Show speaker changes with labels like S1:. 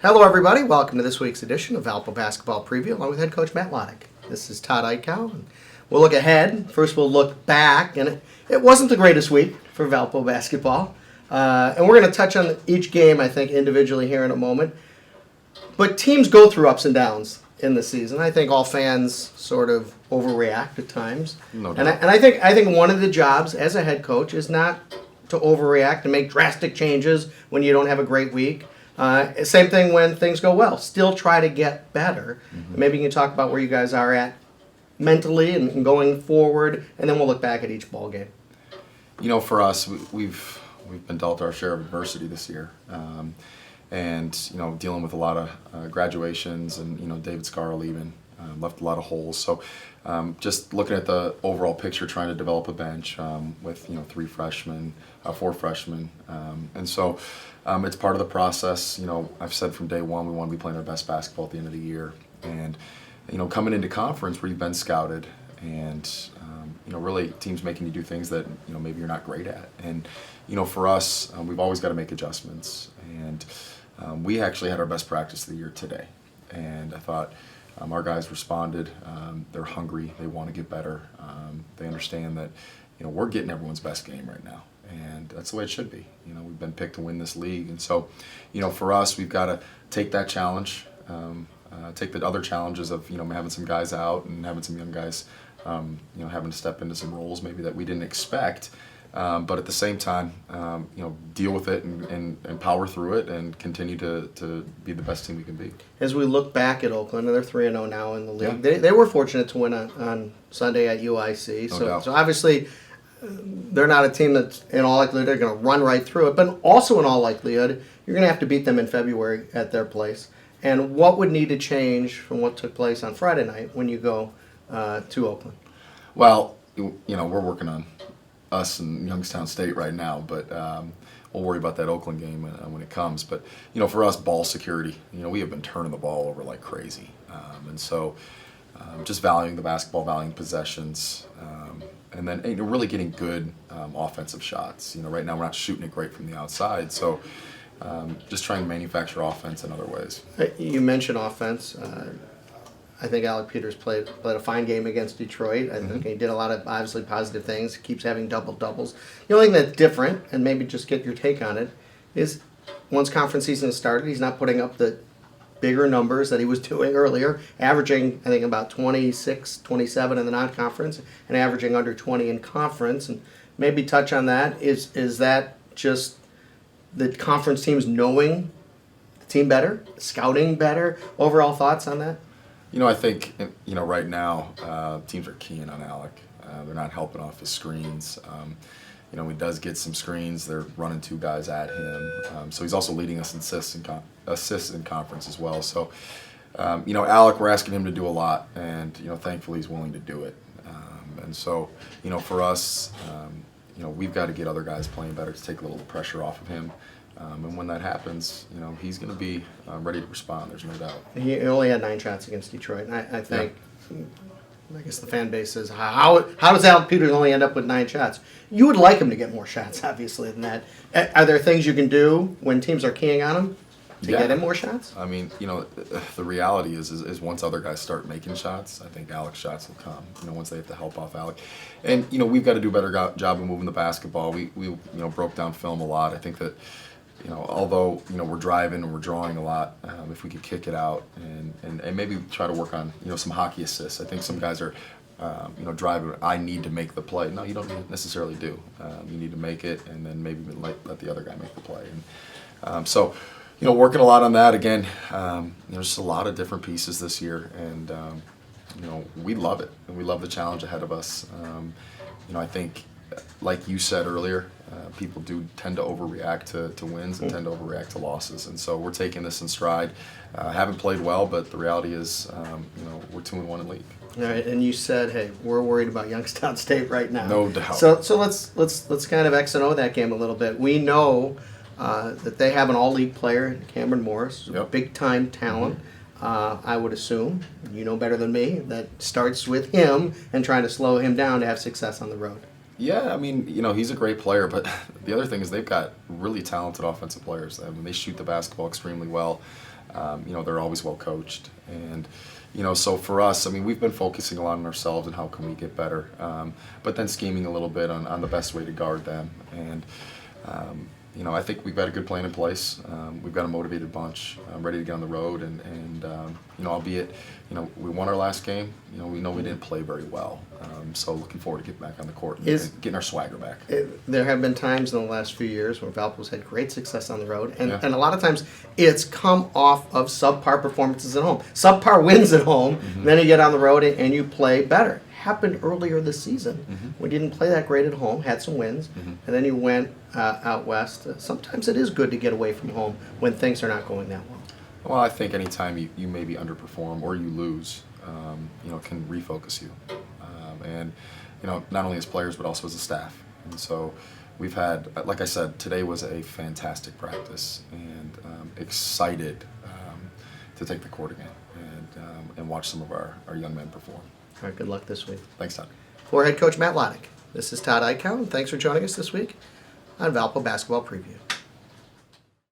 S1: Hello, everybody. Welcome to this week's edition of Valpo Basketball Preview, along with head coach Matt Loddick. This is Todd Eichow. And we'll look ahead. First, we'll look back, and it wasn't the greatest week for Valpo basketball. And we're going to touch on each game, I think, individually here in a moment. But teams go through ups and downs in the season. I think all fans sort of overreact at times.
S2: No doubt.
S1: And I think one of the jobs as a head coach is not to overreact and make drastic changes when you don't have a great week. Same thing when things go well. Still try to get better.
S2: Mm-hmm.
S1: Maybe you can talk about where you guys are at mentally and going forward, and then we'll look back at each ball game.
S2: You know, for us, we've been dealt our share of adversity this year, and you know, dealing with a lot of graduations, and you know, David Scarra leaving left a lot of holes. So, just looking at the overall picture, trying to develop a bench with 4 freshmen, and so. It's part of the process. You know, I've said from day one we want to be playing our best basketball at the end of the year, and you know, coming into conference where you've been scouted, and you know, really teams making you do things that you know maybe you're not great at, and you know, for us, we've always got to make adjustments, and we actually had our best practice of the year today, and I thought our guys responded. They're hungry. They want to get better. They understand that you know we're getting everyone's best game right now. And that's the way it should be. You know, we've been picked to win this league. And so, you know, for us, we've got to take that challenge, take the other challenges of, you know, having some guys out and having some young guys, you know, having to step into some roles maybe that we didn't expect. But at the same time, you know, deal with it and power through it and continue to be the best team we can be.
S1: As we look back at Oakland, and they're 3-0 now in the league,
S2: Yeah.
S1: they were fortunate to win on Sunday at UIC.
S2: No doubt.
S1: So obviously, they're not a team that's in all likelihood they're going to run right through it, but also in all likelihood you're going to have to beat them in February at their place. And what would need to change from what took place on Friday night when you go to Oakland?
S2: Well, you know, we're working on us and Youngstown State right now, but we'll worry about that Oakland game when it comes. But, you know, for us, ball security, you know, we have been turning the ball over like crazy. And so just valuing the basketball, valuing possessions, and then you know, really getting good offensive shots. You know, right now we're not shooting it great from the outside, so just trying to manufacture offense in other ways.
S1: You mentioned offense. I think Alec Peters played a fine game against Detroit. I think he did a lot of obviously positive things. He keeps having double-doubles. The only thing that's different, and maybe just get your take on it, is once conference season has started, he's not putting up the bigger numbers that he was doing earlier, averaging, I think, about 26, 27 in the non-conference, and averaging under 20 in conference. And maybe touch on that. Is that just the conference teams knowing the team better, scouting better? Overall thoughts on that?
S2: You know, I think, you know, right now teams are keying on Alec. They're not helping off his screens. You know, he does get some screens. They're running 2 guys at him. So he's also leading us in assists in conference as well. So, you know, Alec, we're asking him to do a lot, and you know, thankfully he's willing to do it. And so, you know, for us, you know, we've got to get other guys playing better to take a little pressure off of him. And when that happens, you know, he's going to be ready to respond. There's no doubt.
S1: He only had 9 shots against Detroit. And I think, I guess the fan base says, how does Alec Peters only end up with 9 shots? You would like him to get more shots, obviously, than that. Are there things you can do when teams are keying on him to get him more shots?
S2: I mean, you know, the reality is once other guys start making shots, I think Alec's shots will come. You know, once they have to help off Alec, and you know, we've got to do a better job of moving the basketball. We you know broke down film a lot. I think that, you know, although, you know, we're driving and we're drawing a lot, if we could kick it out and maybe try to work on, you know, some hockey assists. I think some guys are, you know, driving, I need to make the play. No, you don't necessarily do. You need to make it and then maybe let the other guy make the play. And so, you know, working a lot on that. Again, you know, just a lot of different pieces this year. And, you know, we love it. And we love the challenge ahead of us. You know, I think, like you said earlier, people do tend to overreact to wins and tend to overreact to losses, and so we're taking this in stride. Haven't played well, but the reality is, you know, we're 2-1 in league.
S1: All right, and you said, hey, we're worried about Youngstown State right now.
S2: No doubt.
S1: So let's kind of X and O that game a little bit. We know that they have an all-league player, Cameron Morris, big-time talent. I would assume, you know better than me, that starts with him and trying to slow him down to have success on the road.
S2: Yeah, I mean, you know, he's a great player, but the other thing is they've got really talented offensive players. I mean, they shoot the basketball extremely well. They're always well coached. And, so for us, I mean, we've been focusing a lot on ourselves and how can we get better, but then scheming a little bit on the best way to guard them. And, I think we've got a good plan in place. We've got a motivated bunch ready to get on the road. And albeit, we won our last game, we know we didn't play very well. So looking forward to getting back on the court and getting our swagger back.
S1: There have been times in the last few years where Valpo's had great success on the road, and,
S2: Yeah.
S1: and a lot of times it's come off of subpar performances at home. Subpar wins at home, then you get on the road and you play better. Happened earlier this season. We didn't play that great at home, had some wins, and then you went out west. Sometimes it is good to get away from home when things are not going that well.
S2: Well, I think anytime you maybe underperform or you lose, can refocus you. And not only as players, but also as a staff. And so we've had, like I said, today was a fantastic practice, and excited to take the court again and watch some of our young men perform.
S1: All right, good luck this week.
S2: Thanks, Todd.
S1: For head coach Matt Loddick, this is Todd Eichhout, and thanks for joining us this week on Valpo Basketball Preview.